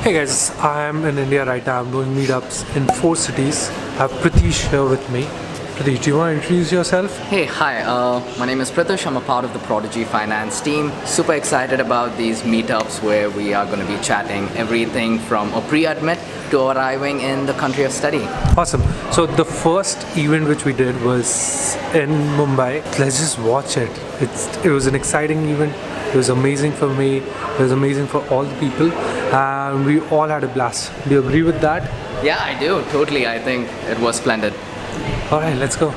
Hey guys, I'm in India right now. I'm doing meetups in 4 cities. I have Pratish here with me. Pratish, do you want to introduce yourself? Hey, hi, my name is Pratish. I'm a part of the Prodigy Finance team. Super excited about these meetups where we are going to be chatting everything from a pre-admit to arriving in the country of study. Awesome. So the first event which we did was in Mumbai. Let's just watch it. It was an exciting event. It was amazing for me. It was amazing for all the people. And we all had a blast. Do you agree with that? Yeah, I do. Totally. I think it was splendid. Alright, let's go.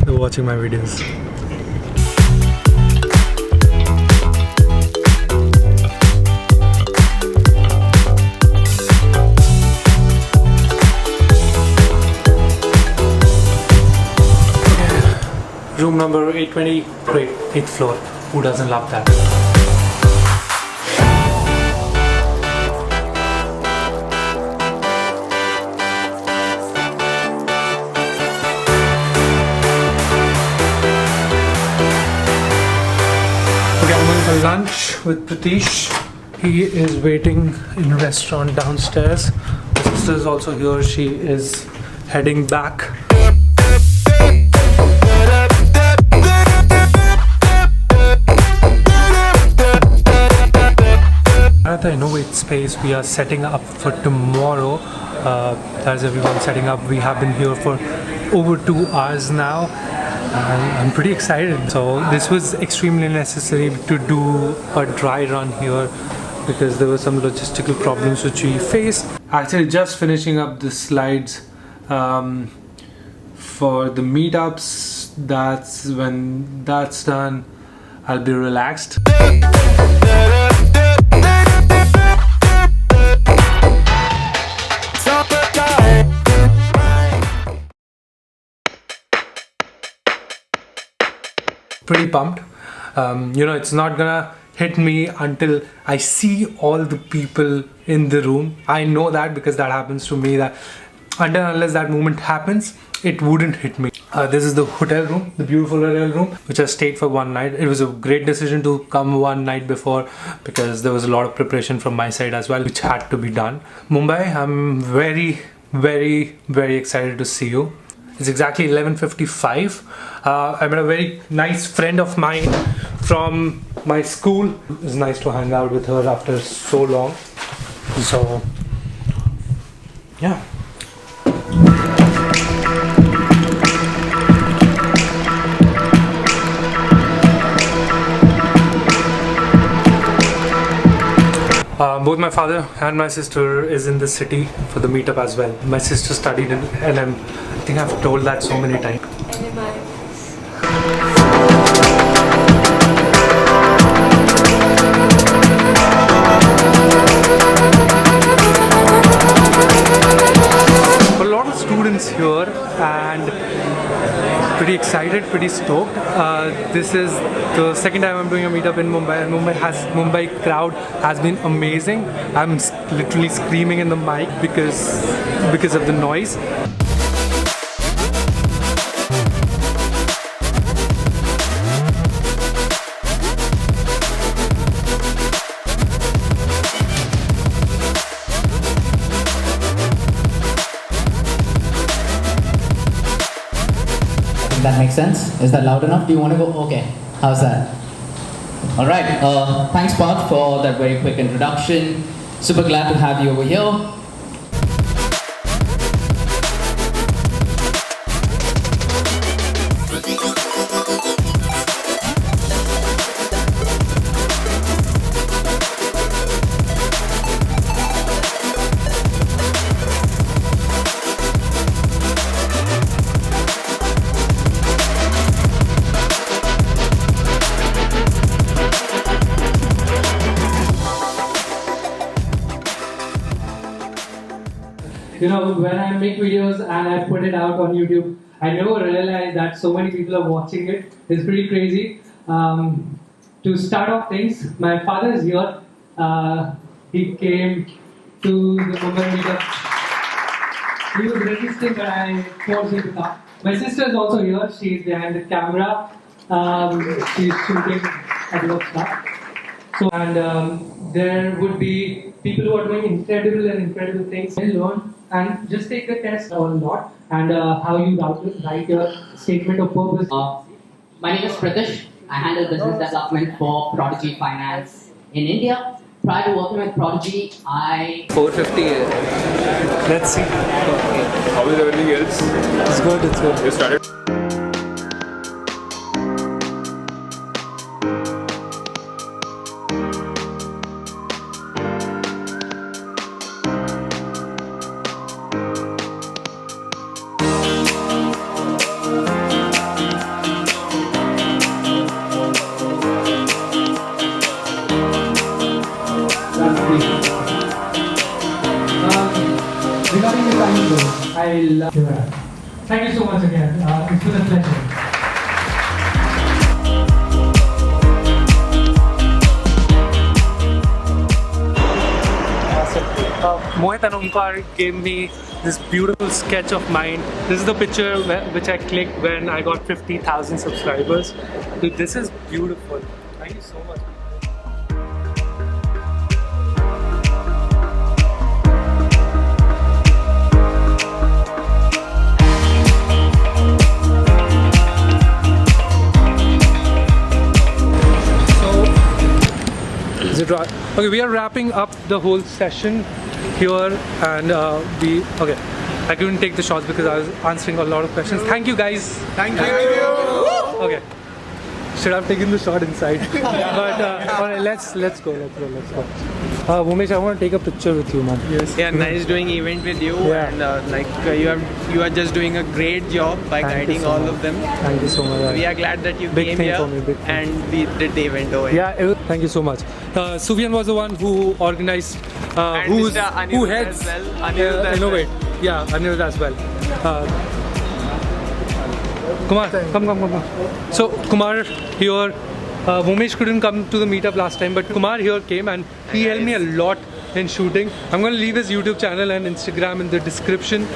They're watching my videos. Room number 820, great, 8th floor. Who doesn't love that? Okay, I'm going for lunch with Pratish. He is waiting in a restaurant downstairs. My sister is also here. She is heading back. At the Innovate space, we are setting up for tomorrow. As everyone setting up, we have been here for over 2 hours now. And I'm pretty excited. So this was extremely necessary to do a dry run here because there were some logistical problems which we faced. Actually, just finishing up the slides for the meetups. That's when that's done, I'll be relaxed. Pretty pumped. It's not gonna hit me until I see all the people in the room. I know that because that happens to me, that unless that moment happens, it wouldn't hit me. This is the hotel room, the beautiful hotel room, which I stayed for one night. It was a great decision to come one night before because there was a lot of preparation from my side as well, which had to be done. Mumbai, I'm very, very, very excited to see you. It's exactly 11:55. I met a very nice friend of mine from my school. It's nice to hang out with her after so long. So, yeah. Both my father and my sister is in the city for the meetup as well. My sister studied in LM. I think I've told that so many times. A lot of students here and pretty excited, pretty stoked. This is the second time I'm doing a meetup in Mumbai, and Mumbai crowd has been amazing. I'm literally screaming in the mic because of the noise. That makes sense? Is that loud enough? Do you want to go? Okay. How's that? All right. Thanks, Parth, for that very quick introduction. Super glad to have you over here. When I make videos and I put it out on YouTube, I never realized that so many people are watching it. It's pretty crazy. To start off things, my father is here. He came to the Mumbai meetup. He was resisting, but I forced him to come. My sister is also here. She's behind the camera. She's shooting a lot of stuff. So, and there would be people who are doing incredible things. You learn and just take the test a lot and how you write your statement of purpose. My name is Pratish. I handle business development for Prodigy Finance in India. Prior to working with Prodigy, I 450. Let's see. How is everything else? It's good. It's good. You started? Regarding the time zone, I love you. Thank you so much again. It's been a pleasure. Mohit and Omkar gave me this beautiful sketch of mine. This is the picture which I clicked when I got 50,000 subscribers. Dude, this is beautiful. Thank you so much. Is it right? Okay, we are wrapping up the whole session here, and okay. I couldn't take the shots because I was answering a lot of questions. Thank you, guys. Thank you. Okay. Should have taken the shot inside. But alright, let's go. Umesh, I want to take a picture with you, man. Yes. Yeah, nice doing event with you, Yeah. and you are just doing a great job by Thank you guiding so all much. of them. Thank you so much. We are glad that you Big came thing here for me, big thing. and we did the event over here. Yeah, thank you so much. Sufyan was the one who organized, And who Mr. Anirudh heads as well. Anirudh as Innovate. Yeah, Anirudh as well. Kumar, come. So Kumar here, Umesh couldn't come to the meetup last time, but Kumar here came and he helped me a lot in shooting. I'm going to leave his YouTube channel and Instagram in the description.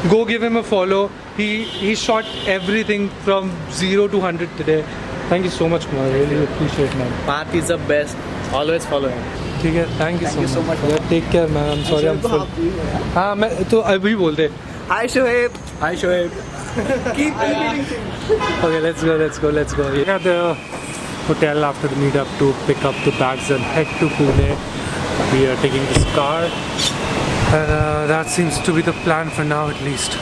Go give him a follow. He shot everything from 0 to 100 today. Thank you so much, Kumar. I really appreciate it, man. Parth is the best. Always follow him. ठीक है, thank you so much. Yeah, take care, man. I'm sorry, I'm full. हाँ, मैं तो अभी बोल दे. Hi Shoaib. Hi, Shoaib. Keep repeating. Okay, let's go. We're at the hotel after the meetup to pick up the bags and head to Pune. We are taking this car, and that seems to be the plan for now, at least.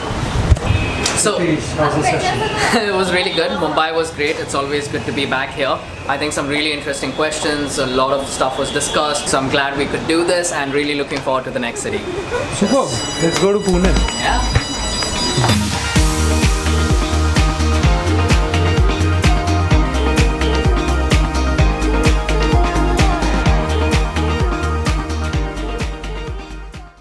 So, How's the session? it was really good. Mumbai was great. It's always good to be back here. I think some really interesting questions, a lot of stuff was discussed. So I'm glad we could do this and really looking forward to the next city. Superb. Let's go to Pune. Yeah.